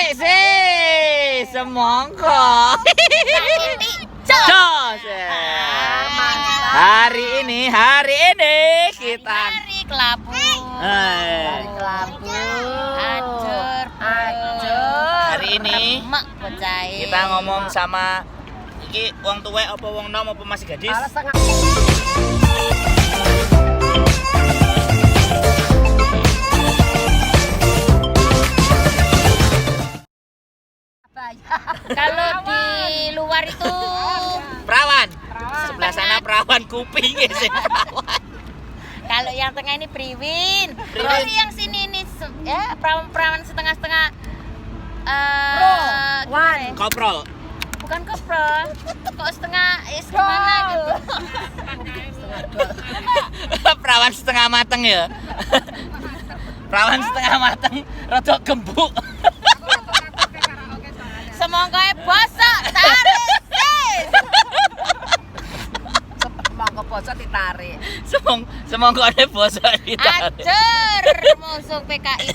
Tarik sih, semongko. Jos. Hari ini kita hari kelabu. Hari kelabu. Ajur. Hari ini kita ngomong sama iki wong tuwek apa wong nom apa masih gadis? Kalau di luar itu Perawan. Sebelah sana perawan kuping ya sih. kalau yang tengah ini priwin. Terus yang sini ini ya perawan setengah-setengah Koprol. bukan koprol. Kok setengah gimana gitu. Perawan setengah mateng ya. Perawan setengah mateng rada gembuk. Semongkoe bosok tarik sis. Semongko bosok ditarik. Semongkone bosok ditarik. Ajur musuh PKI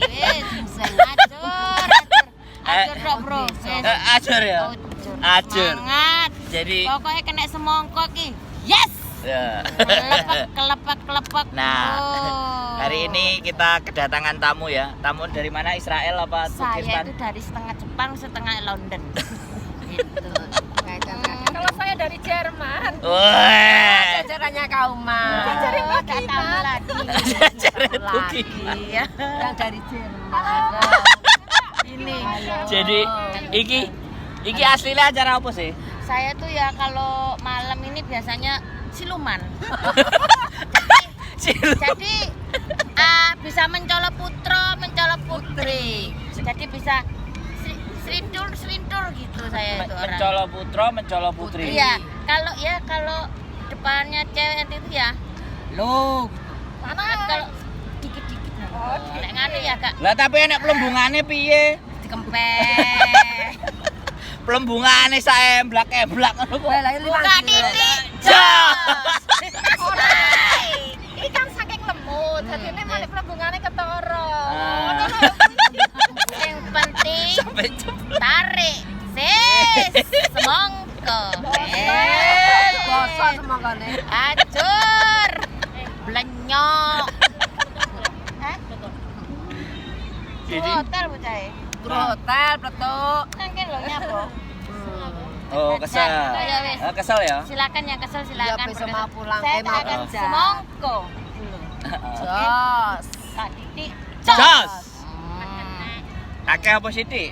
wis ajur dok bro. Ajur ya. Ajur. Semangat. Jadi Pokoknya kena semongko ki. Yes. ya. Kelepek. Nah, hari ini kita kedatangan tamu ya. Tamu dari mana? Israel apa Saya Turkistan? itu dari setengah Jepang, setengah London. Gitu. Kalau saya dari Jerman. Wah. Jajarannya Kauma. Cari tamu lagi. Jajaran Tuki. Iya. Yang dari Jerman. Ini. Jadi iki aslinya acara apa sih? Saya tuh ya kalau malam ini biasanya siluman. Jadi bisa mencolok putra, mencolok putri. Jadi bisa selintur gitu saya itu orang. Mencolok putra, mencolok putri. Iya, kalau depannya cewek itu ya. Loh, mana kalau dikit-dikit. Nek ngene ya, Kak. Lah tapi enek pelembungane piye? Dikempes. Pelembungane saemblak ngono kok. Buka titik. Jos. Ini kan saking lembut, jadi ini malah pelembungannya ketoro. Yang penting Sampai cepet. tarik. Sis, semongko. Bosok semongkone. Acur. Blenyok. Jadi Hotel bocah. Hotel pletuk. Nangke lho nyapa. oh kesel. Ya, wis. Kesel ya? Silakan yang kesel silakan. Ya, besok mau pulang. Saya Mau akan kerja. semongko. Jos. Tak titik. Jos. Akeh apa sithik?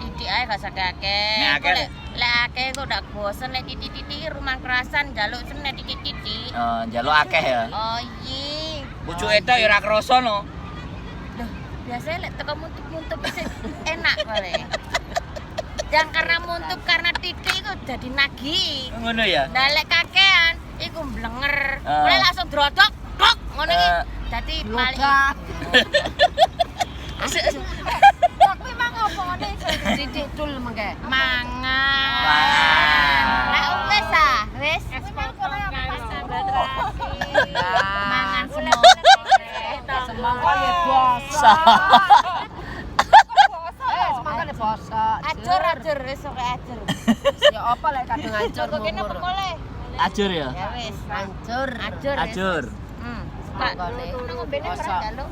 Titik ae gak sakit akeh. Nek akeh, Lek akeh kok udah bosen lek titik-titik rumah kerasan jaluk sene titik-titik. Njaluk akeh ya. Oh iya. Pucuke tok ya ora krasa no. Duh, biasanya lek teko muntup-muntup sih enak paling. Jangan karena muntup karena titik itu jadi nagih. Ngono ya. Nah lek kakean iku blenger. Ah. Mulai langsung drodok, dok ngono iki. Dadi paling Logat. Tapi mang opo ngene Sidik dul mengke. mangan. Mangan. Lek wis wis. Mangan semua. Semongko ya bosok. Semongkone bosok. Ajur wis sok ajur. Ya apa lek kadung hancur Kok kene ngumur. pekole. Ajur ya. Ya wis. Hancur. Ajur. wis. Ajur. Pak, Semongkone ngombene bosok. kerja lho.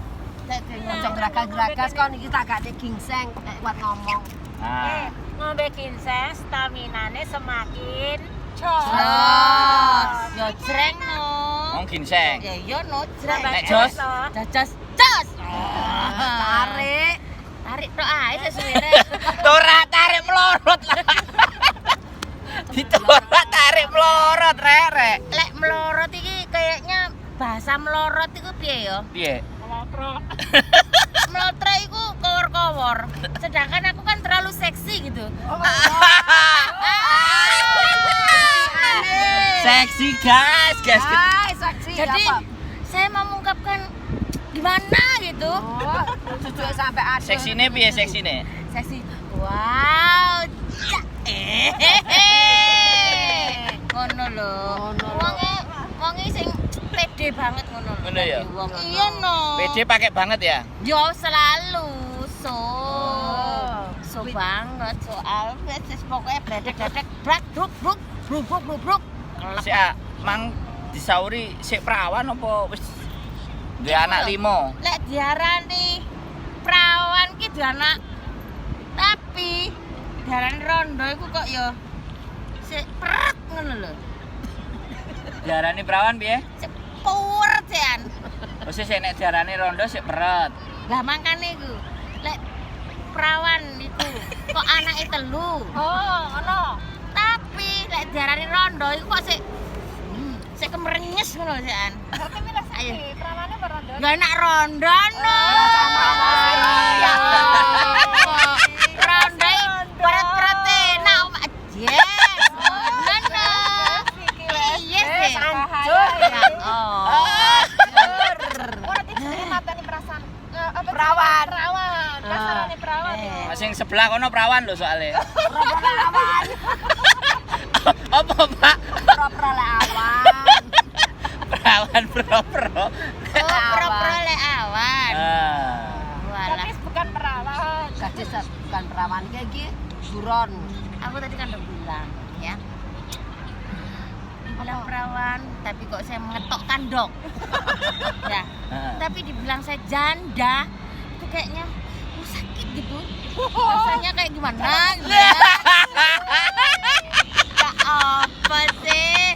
Ojo geragas-geragas kon iki tak gak gingseng nek kuat ngomong. Nah, Ngombe ginseng staminane semakin Jos. Yo jreng no. wong ginseng. Ya iya no jreng. Nek jos? Jos. Tarik. Tarik tok ae sesuwene. Ora tarik melorot lah. Ditorak tarik melorot rek. Lek melorot iki kayaknya bahasa melorot iku piye ya? Piye? Melotre iku kowor-kowor. Sedangkan aku kan terlalu seksi gitu. Seksi guys. Hai, saksi Jadi apa? saya mau mengungkapkan gimana gitu. Oh, cucu sampai ada. Seksine piye seksine? Seksi. Wow. Ngono lho. Wonge sing pede banget ngono. Ngono ya? Iya no. PD pakai banget ya? Yo selalu so. seru banget soal wis pokoknya bledek-bledek brak bruk bruk bruk bruk bruk. Sik mang disauri sik perawan apa wis duwe anak 5? Lek diarani perawan ki duwe anak tapi diarani rondo iku kok ya sik pret ngono lho. Diarani perawan piye? Sik puwet jan. Wis nek diarani rondo sik peret. Lah mangkane iku lek perawan iku kok anake 3. Oh, ono. Tapi lek diarani rondo iku kok sik kemerenyes ngono jan. Berarti milih Ayo. sing perawane apa rondo? Lah enak rondono. Ya. Rondo berat-berat enak Mak. Yes. Ngono. Iya sih. Hancur. Ya oh. Ora dijeni mateni perasaan apa Perawan. Perawan. Kasarane perawan ya. Sing sebelah kono perawan lho soalnya. Perawan. Apa, Pak? Pro-pro le awan. Perawan pro-pro. Oh, pro-pro lek awan. Walah. Tapi bukan perawan. Gadis bukan perawan kayak iki buron. Aku tadi kan udah bilang ya. Dibilang perawan, tapi kok saya mengetok kandok. Ya. Tapi dibilang saya janda, itu kayaknya sakit gitu. Rasanya kayak gimana? Gitu ya. Ya apa sih?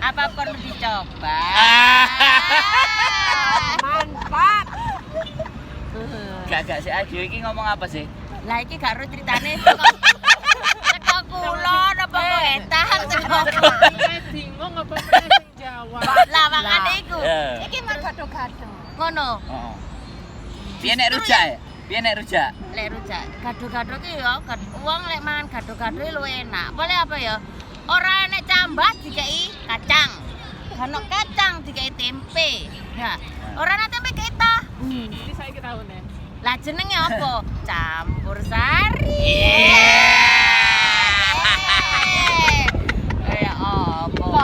Apa perlu dicoba? Mantap. Gak sih Ajo iki ngomong apa sih? Lah iki gak ero critane teko kulon apa kok etah teko. Bingung apa sing jawab. Lah makane iku. Iki mah gado-gado. Ngono. Heeh. Piye nek rujak ya? Piye nek rujak? Lek rujak gado-gado ki ya wong lek mangan gado-gado luwih enak. Boleh apa ya? Ora enek cambah dikei kacang. Ono kacang dikei tempe. Ya. Ora enek tempe kei tah. Iki saiki taune. Lah jenenge apa? Campur sari. Ya apa?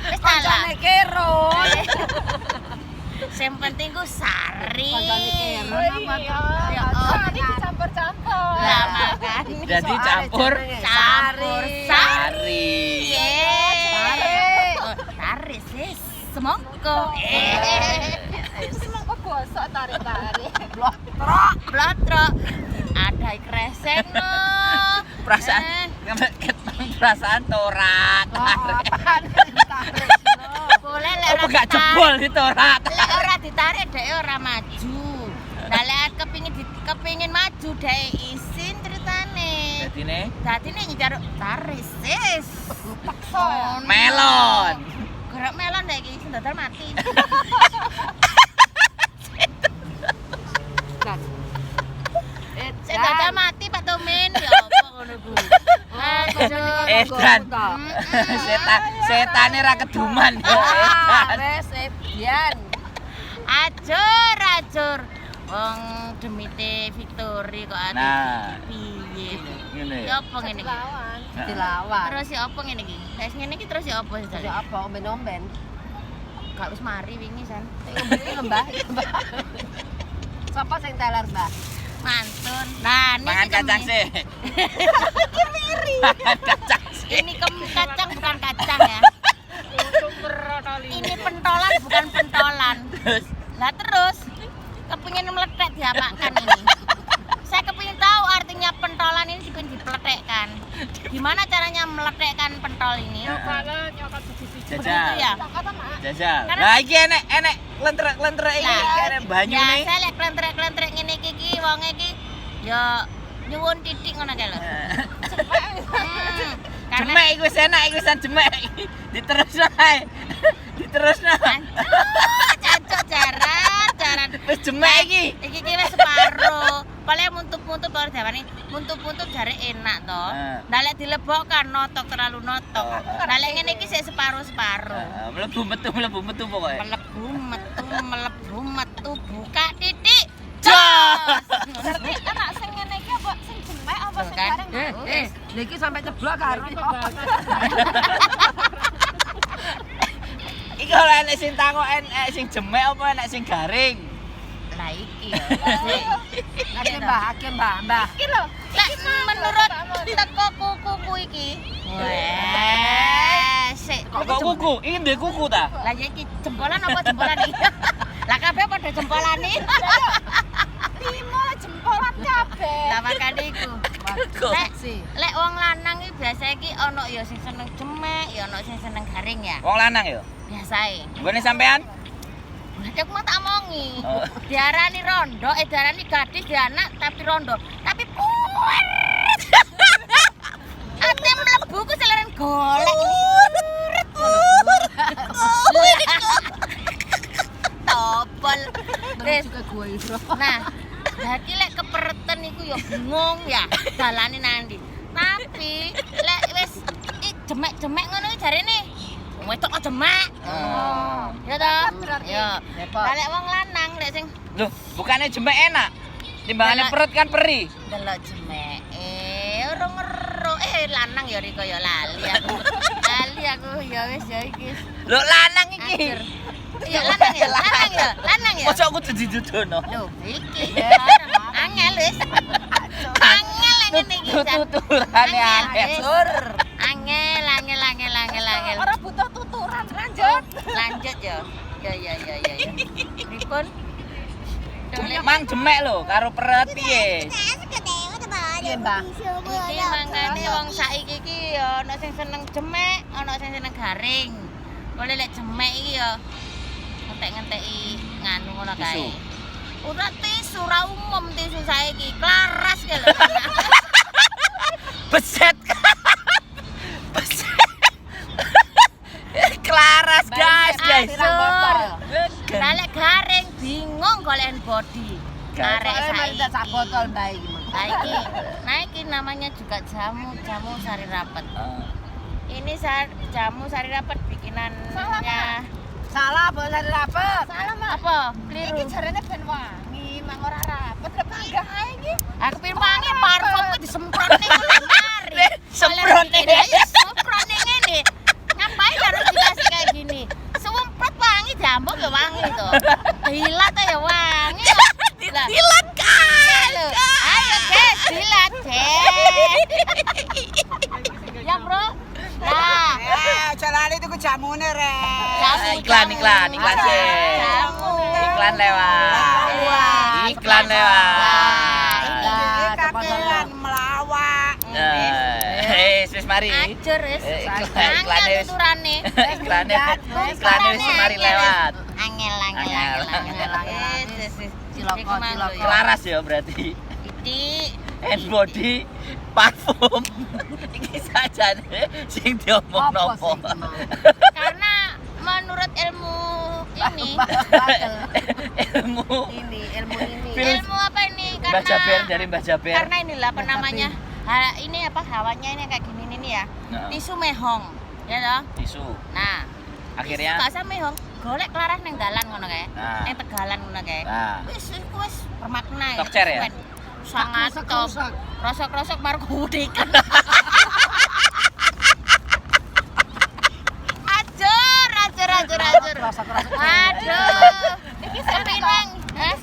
Wis salah. kero. Sing penting ku sari. Kancane kero apa Ya Sari dicampur-campur. Lah makane. Jadi campur Campur sari. Sari sis. Semongko. Semangka gosok tarik-tarik. Blotrok. Ada kresek no. Perasaan perasaan torak. Boleh lek Apa gak jebol di torak? Lek ora ditarik dhek ora maju. Lah lek kepingin maju dhek isin ceritane. Dadine njaruk tarik sis. Paksa. Melon. Gerak melon dhek iki sendadal mati. Sendadal mati Pak Tomin ya apa ngono ku. Edan. Setane ra keduman ya. Edan. Wes Edian. Ajur. Wong demite Victory kok ati Nah. piye lho. Ngene Ya ya. apa ngene iki? Dilawan. Terus ya apa ngene iki? Wis ngene iki terus ya apa sih? Jadi apa omben-omben? Gak wis mari wingi san. Mbah. Sapa sing teler, Mbah? Mantun. Nah, ini Mangan kacang sih. Mangan kacang sih. Ini kacang bukan kacang ya. Ini pentolan bukan pentolan. Terus Lah terus kepingin meletek diapakan ini? Saya kepingin tahu artinya pentolan ini dipingin dipeletekkan. Gimana caranya meletekkan pentol ini? Begitu jajal. ya? Jajal. Karena- Lah iki enek lentrek-lentrek iki Lah, kene banyu ya nih. saya lek klentrek-klentrek ngene iki wong iki ya nyuwun titik ngono kae lho. Karena Jemek iku wis enak iku wis jemek. Diterusno ae. Diterusno. cancuk jaran. Wis jemek iki. Iki wis separo. Paling muntup-muntup baru diawani muntup-muntup jare enak to. Lah lek dilebokkan notok terlalu notok. Lah lek ngene iki sik separo-separo. Mlebu metu pokoke. Melebu metu buka titik. Jos. Berarti anak sing ngene iki apa sing jemek apa sing Bukan. bareng? Niki sampai ceblok karo. Iki ora enek sing takok enek sing jemek apa enek sing garing? Lah iki ya. Lagi Mbah. Iki lho, lek menurut teko kuku iki. Wes, sik Kok kuku? Ini ndek kuku ta? lah ya iki jempolan apa jempolan iki? Lah kabeh padha jempolan iki. Timo jempolan kabeh. Lah makane iku. Lek wong lanang iki biasa iki ana ya sing seneng jemek, ya ana sing seneng garing ya. Wong lanang ya? Biasae. Nggone sampean? Lah aku mau tak omongi. Oh. Diarani rondo, diarani gadis, di anak tapi rondo. Tapi puwer. Ate mlebu ku seleren golek. Topol. Wis. Juga gue itu. Nah, dadi lek kepereten iku ya bingung ya dalane nandi. Tapi lek wis jemek-jemek ngono iki jarene wong wedok kok jemek. Oh. Ya toh? Berarti. Ya. Repot. Lah lek wong lanang lek sing Loh, bukannya jemek enak? Timbangannya Delok. perut kan perih. delok jemek urung ngero lanang ya Riko ya lali aku. Lali aku ya wis ya iki. Loh, lanang iki. Ajar. Ya lanang ya, lanang ya. Mosok aku dadi dudono. Lho, iki. Angel wis. Angel ngene iki. Tuturane angel. Angel. Ora butuh tuturan, lanjut. Lanjut ya. Ya. Pripun? Mang jemek lho karo perut piye? Iya, Mbah. Iki mangkane wong saiki iki ya ana sing seneng jemek, ana sing seneng garing. Boleh lek jemek iki ya ngentek-ngenteki nganu ngono kae. Tisu. Ora tisu, ora umum tisu saiki. Klaras ki lho. Beset. Beset. Klaras guys. Sur. Lah lek garing bingung golek body. Arek saiki. Sak botol Mbah iki. Nah iki namanya juga jamu sari rapet. Ini jamu sari rapet bikinannya. Salah boleh dari rapet. Salah apa? Keliru. Iki jarene ben wangi, mang ora rapet rep panggah ae iki. Aku pengen wangi parfum ku disemprot ning mari. Semprot ning. Semprot ning ngene. Ngapain harus dikasih kayak gini? Semprot wangi jambok ya wangi to. Dilat ya wangi. Dilat kan. Ayo guys, dilat deh. Ya bro. Nah, aja lali tuku jamune rek. Iklan sih. Jamu. Iklan lewat. Iklan lewat. Lah, kakean melawak. Wis mari. Ajur wis. Iklan wis. Tuturane. Iklan wis mari lewat. Angel. Ciloko. Laras ya berarti. Iki Hand body, parfum. Iki sajane sing diomong nopo. karena menurut ilmu ini Ilmu ilmu apa ini Mbah Jaber dari Mbah Jaber. karena inilah apa namanya ini apa hawanya ini kayak gini nih ya Nah. tisu mehong ya toh Tisu. nah Akhirnya tisu gak usah mehong golek klaras neng dalan ngono kae Nah. neng tegalan ngono kae Nah. wis bermakna Tokcer ya? sangat top rosok baru kudikan ajur aduh iki sepineng Nek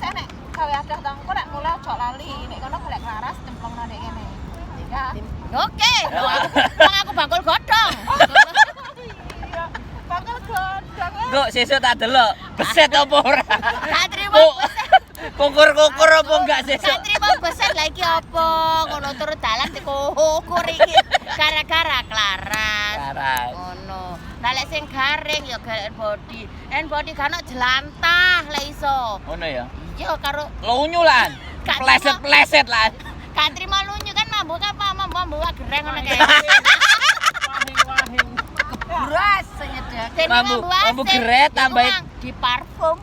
gawe adah tangku nek mulai ojo lali nek kono golek laras cemplungno nek kene. Ya. oke wong aku bakul godhong Bakal godhong. Kok sesuk tak delok. Beset apa ora? gak trimo Kok kukur-kukur apa enggak sesuk? gak trimo beset lagi apa ngono turun dalan dikukur iki gara-gara klaras Karas. ngono lah lek sing garing ya garing body kan jelantah lek iso Ngono ya. iya karo Lunyu lan. Gak Pleset-pleset lan. gak trimo lunyu kan mambu gereng ngono kae Beras nyedek. Dene Mambu asin, geret, ya tambahin. kuang, di parfum.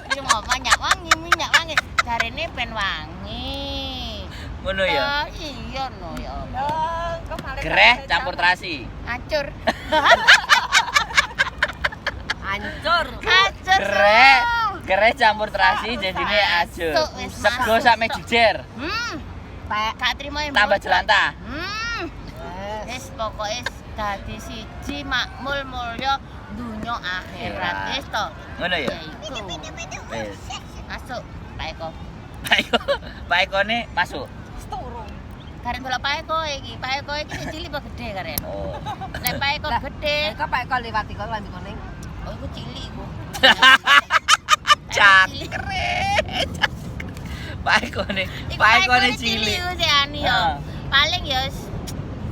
Iki mau minyak wangi. Jarene ben wangi. Ngono ya. Iya no ya. Gereh campur terasi. Hancur. Hancur. Hancur. Gereh campur terasi jadine ajur. Masuk, wis Sego masuk. sak jejer. Gak trimo yang Tambah jelantah. Wis pokoke dadi siji makmul mulya dunya dunya akhirat wis to. Ngono ya. Iku. Wis. Masuk Pak Eko. Pak Ekone masuk. Seturu. Karek delok Pak Eko iki. Pak Eko iki sing cilik apa gede karen? Oh. Nek Pak Eko gede, Kok Pak kok liwat iku lambi kuning. oh iku cilik iku. Cakret. Pak Ekone cilik. Iku sih ani yo. Heeh. Paling ya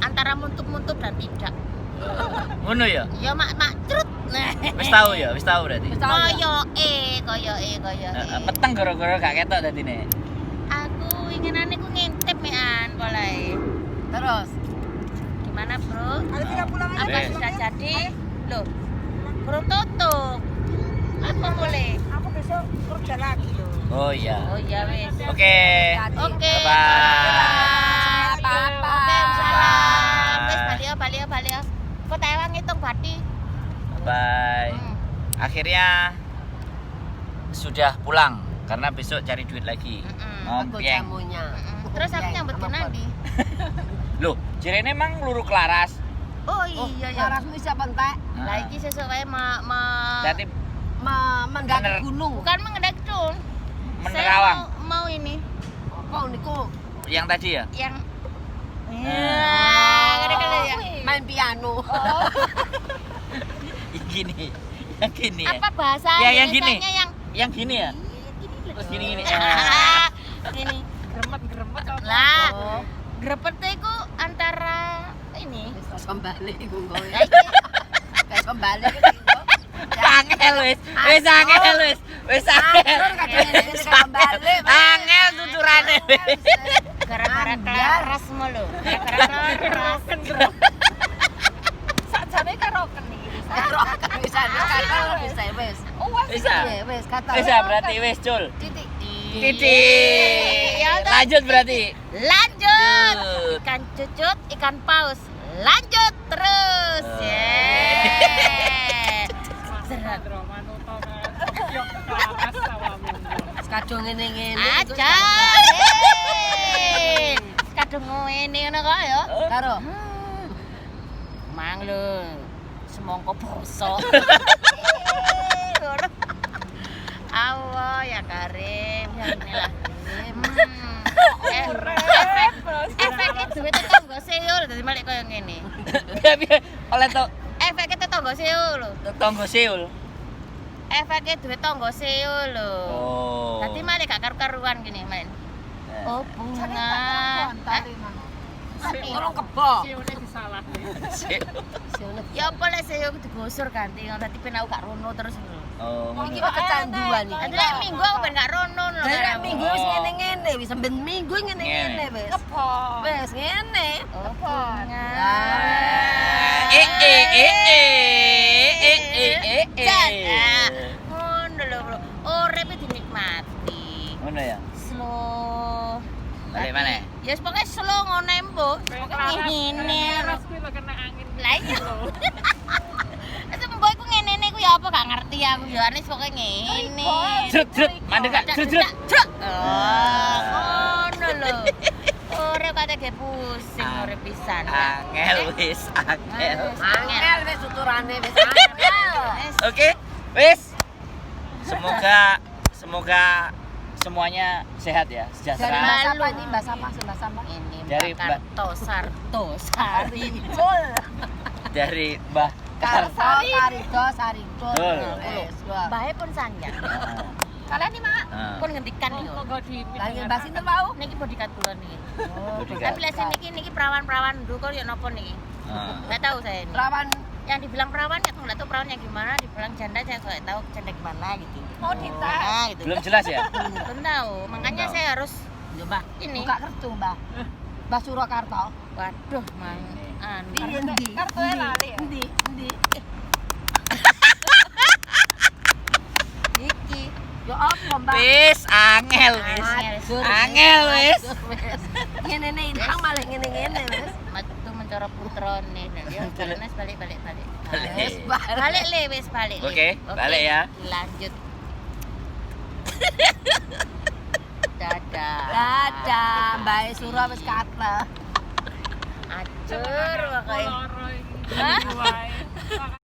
antara muntuk-muntuk dan tidak. Ngono ya. Ya mak crut. Wis tahu berarti. Koyoke. Peteng gara-gara gak ketok dadine. Aku inginane ku ngintip mean polae. Terus. Gimana, Bro? Ada 3 pulang aja. Apa Wes. sudah jadi? Loh. Belum tutup. Apa boleh? Aku besok kerja lagi loh. Oh iya. Oh iya wes. Oke. Oke. Bye-bye. Waalaikumsalam. Wes balik ya. Kok tewang ngitung bati. Bye. Akhirnya sudah pulang karena besok cari duit lagi. Aku Ngompieng. jamunya. Terus aku nyambut ke nanti. Loh, jirene emang luru Klaras. Oh iya ya. Larasmu siapa entek? Lah iki sesuk wae Berarti Mendaki Mener- gunung. bukan mengendaki dong. Menerawang. Saya mau ini Kok niku yang tadi ya? yang kali ya. main piano. Gini. Yang gini ya. Apa bahasa Ya, yang gini. Indonesianya yang Yang gini ya? Terus gini. gini. Gremet. Lah, Oh. grepet itu antara ini. Wis kembali iku kowe. Lah iki Kayak kembali Angel wis. Wis angel wis. Wis angel. Angel, kadang ngene kembali, Mas. Angel tuturane wis. gara-gara Ambiar. keras mulu. Gara-gara keras. Sakjane karoken iki. Bisa wis. Bisa. Iya, wis kata. Bisa berarti wis cul. Titik. Titik. Ya udah. Lanjut berarti. Lanjut. Lanjut. Ikan cucut, ikan paus. Lanjut terus. Yeay. Serat. Kadung ngene-ngene. Aja. Kadung ngene ngono kok ya. Karo. Mang lho. Semongko bosok. Allah ya Karim, ya inilah. Efek duwe tetangga seul dadi malik koyo ngene. Biar oleh to Efek tetangga seul lho. tonggo Seul. Efek duwe tangga seul lho. Oh. Dadi malik gak karu-karuan gini, men. Oh, bunga. Tolong kebo. Seul. Ya apa lek seul digosur ganti ngono dadi ben aku gak rono terus lho. Oh. Iki kok kecanduan iki. Dadi lek minggu aku ben gak rono lho. Dari minggu wis ngene-ngene, wis sampe minggu ngene-ngene wis. Wis ngene. Oh, bunga. Ngono lho, Bro. Urip iki dinikmati. Ngono ya. Slow. Balik mana? Ya wis pokoke slow ngono ae, Mbok. Pokoke ngene. Lah iya. Wis mbok iku ngene-ngene ku ya apa gak ngerti aku ya. Wis pokoke ngene. Jrut, mandek gak? Jrut. Oh, ngono lho. Urip kate ge pusing urip pisan. Angel wis, angel. Angel wis tuturane wis angel. Oke, wis. Semoga semuanya sehat ya, Dari sejahtera. Mbak Sapa ini, Mbak Sapa, Mbak Sapa. Ini Dari bakar Mbak- tosari. Dari Mbah Karso, Karido, Sariko. Betul. Wis, wah. Bae pun sanjang. Kalian nih, Mak. Pun ngendikan yo. Lagi Mbak Sinten mau? Niki bodyguard kula niki. Bodyguard. Tapi lek niki perawan-perawan dulu ya napa niki? Enggak tahu saya ini. Perawan Yang dibilang perawan ya aku nggak tahu perawannya gimana, dibilang janda saya nggak tahu janda gimana gitu. mau dites. Nah, gitu. Belum jelas ya? Belum tahu. Makanya Belum. saya harus Coba ini. buka kartu, Mbak. Mbak Surakarta. Waduh, mang. Endi? Kartunya lali ya? Endi? Iki. Yo apa, Mbak? Wis, angel wis. Aduh, Angel wis. Ngene intang malah ngene-ngene wis. Metu mencoro putrone dan dia balik. Balik. Wis, balik. Balik le wis balik. Le. Oke, balik ya. Lanjut. Dadah. Dadah, Mbak Sura wis kata. Acur pokoknya. Hah?